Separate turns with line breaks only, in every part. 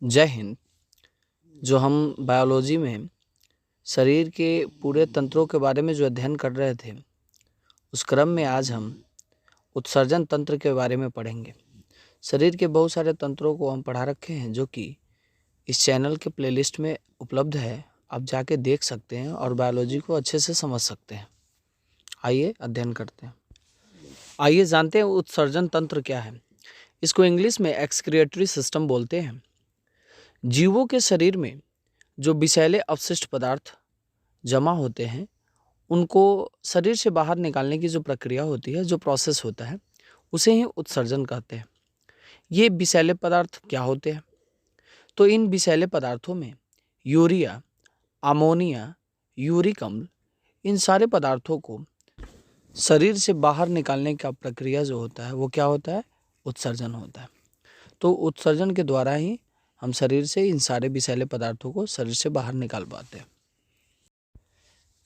जय हिंद। जो हम बायोलॉजी में शरीर के पूरे तंत्रों के बारे में जो अध्ययन कर रहे थे, उस क्रम में आज हम उत्सर्जन तंत्र के बारे में पढ़ेंगे। शरीर के बहुत सारे तंत्रों को हम पढ़ा रखे हैं, जो कि इस चैनल के प्लेलिस्ट में उपलब्ध है। आप जाके देख सकते हैं और बायोलॉजी को अच्छे से समझ सकते हैं। आइए अध्ययन करते हैं। आइए जानते हैं उत्सर्जन तंत्र क्या है। इसको इंग्लिश में एक्सक्रिएटरी सिस्टम बोलते हैं। जीवों के शरीर में जो विषैले अवशिष्ट पदार्थ जमा होते हैं, उनको शरीर से बाहर निकालने की जो प्रक्रिया होती है, जो प्रोसेस होता है, उसे ही उत्सर्जन कहते हैं। ये विषैले पदार्थ क्या होते हैं? तो इन विषैले पदार्थों में यूरिया, अमोनिया, यूरिक अम्ल, इन सारे पदार्थों को शरीर से बाहर निकालने का प्रक्रिया जो होता है, वो क्या होता है? उत्सर्जन होता है। तो उत्सर्जन के द्वारा ही हम शरीर से इन सारे विषैले पदार्थों को शरीर से बाहर निकाल पाते हैं।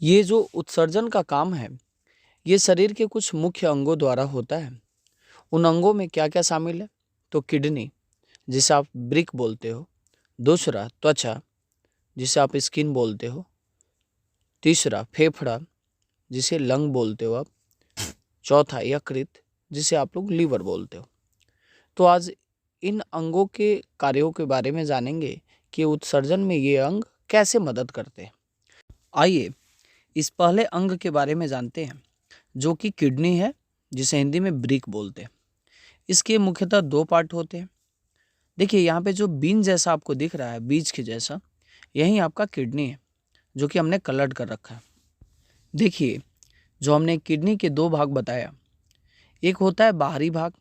ये जो उत्सर्जन का काम है, ये शरीर के कुछ मुख्य अंगों द्वारा होता है। उन अंगों में क्या क्या शामिल है? तो किडनी, जिसे आप ब्रिक बोलते हो। दूसरा, त्वचा, जिसे आप स्किन बोलते हो। तीसरा, फेफड़ा, जिसे लंग बोलते हो आप। चौथा, यकृत, जिसे आप लोग लीवर बोलते हो। तो आज इन अंगों के कार्यों के बारे में जानेंगे कि उत्सर्जन में ये अंग कैसे मदद करते हैं। आइए इस पहले अंग के बारे में जानते हैं, जो कि किडनी है, जिसे हिंदी में ब्रिक बोलते हैं। इसके मुख्यतः दो पार्ट होते हैं। देखिए यहाँ पे जो बीन जैसा आपको दिख रहा है, बीज के जैसा, यही आपका किडनी है, जो कि हमने कलर्ड कर रखा है। देखिए, जो हमने किडनी के दो भाग बताया, एक होता है बाहरी भाग,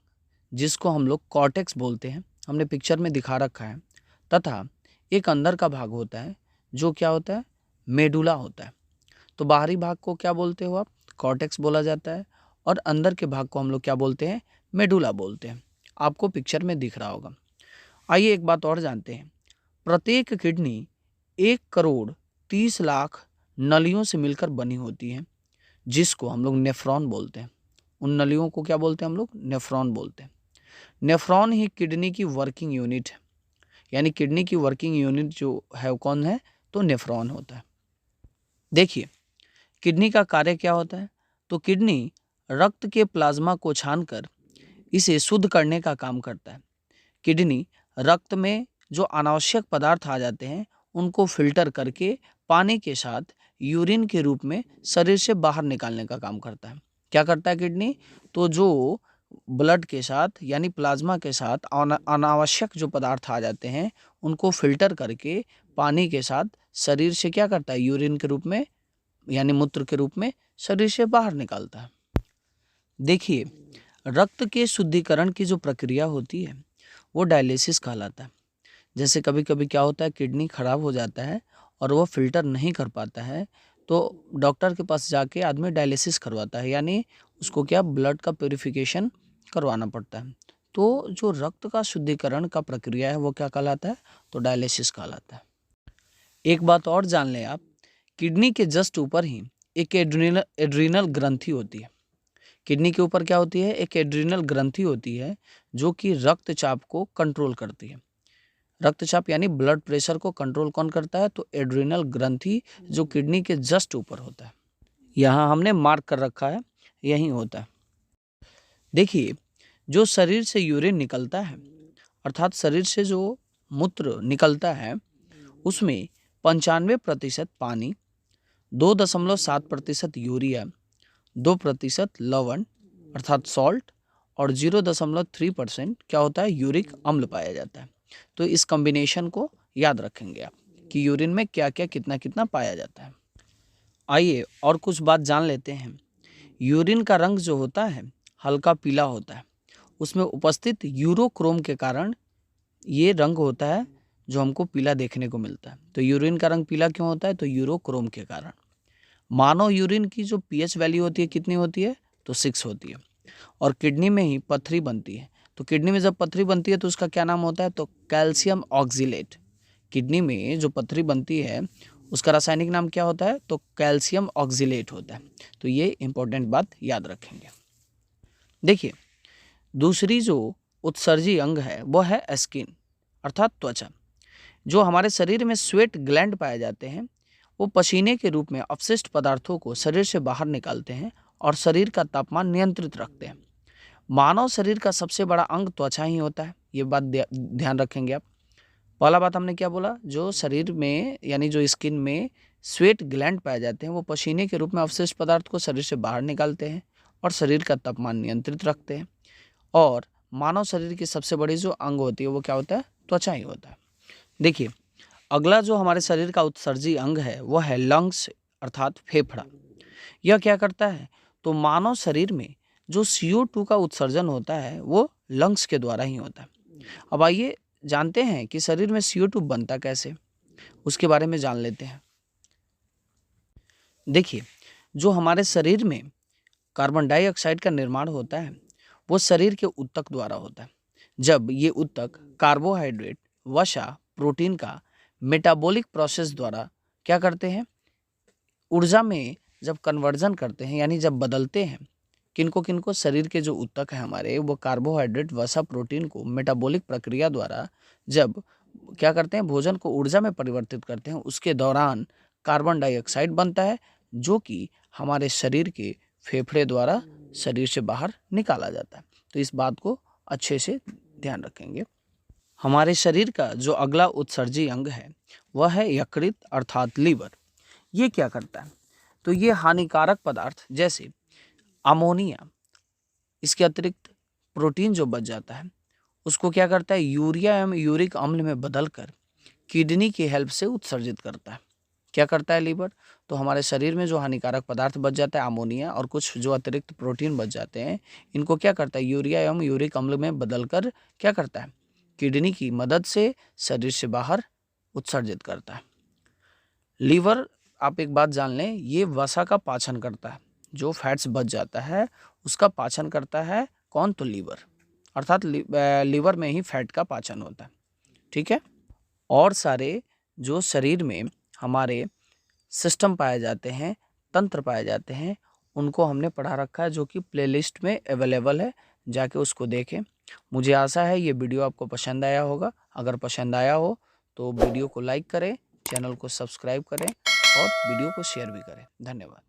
जिसको हम लोग कॉर्टेक्स बोलते हैं, हमने पिक्चर में दिखा रखा है, तथा एक अंदर का भाग होता है, जो क्या होता है? मेडुला होता है। तो बाहरी भाग को क्या बोलते हो आप? कॉर्टेक्स बोला जाता है, और अंदर के भाग को हम लोग क्या बोलते हैं? मेडुला बोलते हैं। आपको पिक्चर में दिख रहा होगा। आइए एक बात और जानते हैं। प्रत्येक किडनी 1,30,00,000 नलियों से मिलकर बनी होती है, जिसको हम लोग नेफ्रॉन बोलते हैं। उन नलियों को क्या बोलते हैं हम लोग? नेफ्रॉन बोलते हैं। नेफ्रॉन ही किडनी की वर्किंग यूनिट है, यानी किडनी की वर्किंग यूनिट जो है वो कौन है? तो नेफ्रॉन होता है। देखिए, किडनी का कार्य क्या होता है? तो किडनी रक्त के प्लाज्मा को छानकर इसे शुद्ध करने का काम करता है। किडनी रक्त में जो अनावश्यक पदार्थ आ जाते हैं, उनको फिल्टर करके पानी के साथ यूरिन के रूप में शरीर से बाहर निकालने का काम करता है। क्या करता है किडनी? तो जो ब्लड के साथ, यानी प्लाज्मा के साथ अनावश्यक जो पदार्थ आ जाते हैं, उनको फिल्टर करके पानी के साथ शरीर से क्या करता है? यूरिन के रूप में, यानी मूत्र के रूप में शरीर से बाहर निकालता है। देखिए, रक्त के शुद्धिकरण की जो प्रक्रिया होती है, वो डायलिसिस कहलाता है। जैसे कभी कभी क्या होता है, किडनी खराब हो जाता है और वो फिल्टर नहीं कर पाता है, तो डॉक्टर के पास जाके आदमी डायलिसिस करवाता है, यानी उसको क्या, ब्लड का प्यूरिफिकेशन करवाना पड़ता है। तो जो रक्त का शुद्धिकरण का प्रक्रिया है, वो क्या कहलाता है? तो डायलिसिस कहलाता है। एक बात और जान लें आप, किडनी के जस्ट ऊपर ही एक एड्रीनल ग्रंथि होती है। किडनी के ऊपर क्या होती है? एक एड्रीनल ग्रंथि होती है, जो कि रक्तचाप को कंट्रोल करती है। रक्तचाप यानी ब्लड प्रेशर को कंट्रोल कौन करता है? तो एड्रीनल ग्रंथि, जो किडनी के जस्ट ऊपर होता है। यहाँ हमने मार्क कर रखा है, यही होता है। देखिए, जो शरीर से यूरिन निकलता है, अर्थात शरीर से जो मूत्र निकलता है, उसमें 95% पानी, 2.7% यूरिया, 2% लवण अर्थात सॉल्ट, और 0.3% क्या होता है? यूरिक अम्ल पाया जाता है। तो इस कॉम्बिनेशन को याद रखेंगे आप कि यूरिन में क्या क्या कितना कितना पाया जाता है। आइए और कुछ बात जान लेते हैं। यूरिन का रंग जो होता है, हल्का पीला होता है। उसमें उपस्थित यूरोक्रोम के कारण ये रंग होता है, जो हमको पीला देखने को मिलता है। तो यूरिन का रंग पीला क्यों होता है? तो यूरोक्रोम के कारण। मानव यूरिन की जो पीएच वैल्यू होती है, कितनी होती है? तो 6 होती है। और किडनी में ही पथरी बनती है। तो किडनी में जब पथरी बनती है, तो उसका क्या नाम होता है? तो कैल्शियम ऑक्जिलेट। किडनी में जो पथरी बनती है, उसका रासायनिक नाम क्या होता है? तो कैल्शियम ऑक्जिलेट होता है। तो ये इंपॉर्टेंट बात याद रखेंगे। देखिए, दूसरी जो उत्सर्जी अंग है, वो है स्किन, अर्थात त्वचा। जो हमारे शरीर में स्वेट ग्लैंड पाए जाते हैं वो पसीने के रूप में अपशिष्ट पदार्थों को शरीर से बाहर निकालते हैं और शरीर का तापमान नियंत्रित रखते हैं। मानव शरीर का सबसे बड़ा अंग त्वचा ही होता है, ये बात ध्यान रखेंगे आप। पहला बात हमने क्या बोला, जो शरीर में यानी जो स्किन में स्वेट ग्लैंड पाए जाते हैं वो पसीने के रूप में अवशिष्ट पदार्थ को शरीर से बाहर निकालते हैं और शरीर का तापमान नियंत्रित रखते हैं। और मानव शरीर की सबसे बड़ी जो अंग होती है वो क्या होता है, त्वचा ही होता है। देखिए, अगला जो हमारे शरीर का उत्सर्जी अंग है वो है लंग्स अर्थात फेफड़ा। यह क्या करता है, तो मानव शरीर में जो CO2 का उत्सर्जन होता है वो लंग्स के द्वारा ही होता है। अब आइए जानते हैं कि शरीर में CO2 बनता कैसे, उसके बारे में जान लेते हैं। देखिए, जो हमारे शरीर में कार्बन डाइऑक्साइड का निर्माण होता है वो शरीर के ऊतक द्वारा होता है। जब ये ऊतक कार्बोहाइड्रेट, वसा, प्रोटीन का मेटाबॉलिक प्रोसेस द्वारा क्या करते हैं, ऊर्जा में जब कन्वर्जन करते हैं यानी जब बदलते हैं, किनको किनको, शरीर के जो ऊतक है हमारे वो कार्बोहाइड्रेट, वसा, प्रोटीन को मेटाबॉलिक प्रक्रिया द्वारा जब क्या करते हैं, भोजन को ऊर्जा में परिवर्तित करते हैं, उसके दौरान कार्बन डाइऑक्साइड बनता है जो कि हमारे शरीर के फेफड़े द्वारा शरीर से बाहर निकाला जाता है। तो इस बात को अच्छे से ध्यान रखेंगे। हमारे शरीर का जो अगला उत्सर्जी अंग है वह है यकृत अर्थात लीवर। ये क्या करता है, तो ये हानिकारक पदार्थ जैसे अमोनिया, इसके अतिरिक्त प्रोटीन जो बच जाता है उसको क्या करता है, यूरिया एवं यूरिक अम्ल में बदलकर किडनी की हेल्प से उत्सर्जित करता है। क्या करता है लीवर, तो हमारे शरीर में जो हानिकारक पदार्थ बच जाता है अमोनिया और कुछ जो अतिरिक्त प्रोटीन बच जाते हैं, इनको क्या करता है, यूरिया एवं यूरिक अम्ल में बदलकर क्या करता है, किडनी की मदद से शरीर से बाहर उत्सर्जित करता है। लीवर, आप एक बात जान लें, ये वसा का पाचन करता है। जो फैट्स बच जाता है उसका पाचन करता है कौन, तो लीवर, अर्थात लीवर में ही फैट का पाचन होता है। ठीक है। और सारे जो शरीर में हमारे सिस्टम पाए जाते हैं, तंत्र पाए जाते हैं, उनको हमने पढ़ा रखा है जो कि प्लेलिस्ट में अवेलेबल है, जाके उसको देखें। मुझे आशा है ये वीडियो आपको पसंद आया होगा। अगर पसंद आया हो तो वीडियो को लाइक करें, चैनल को सब्सक्राइब करें और वीडियो को शेयर भी करें। धन्यवाद।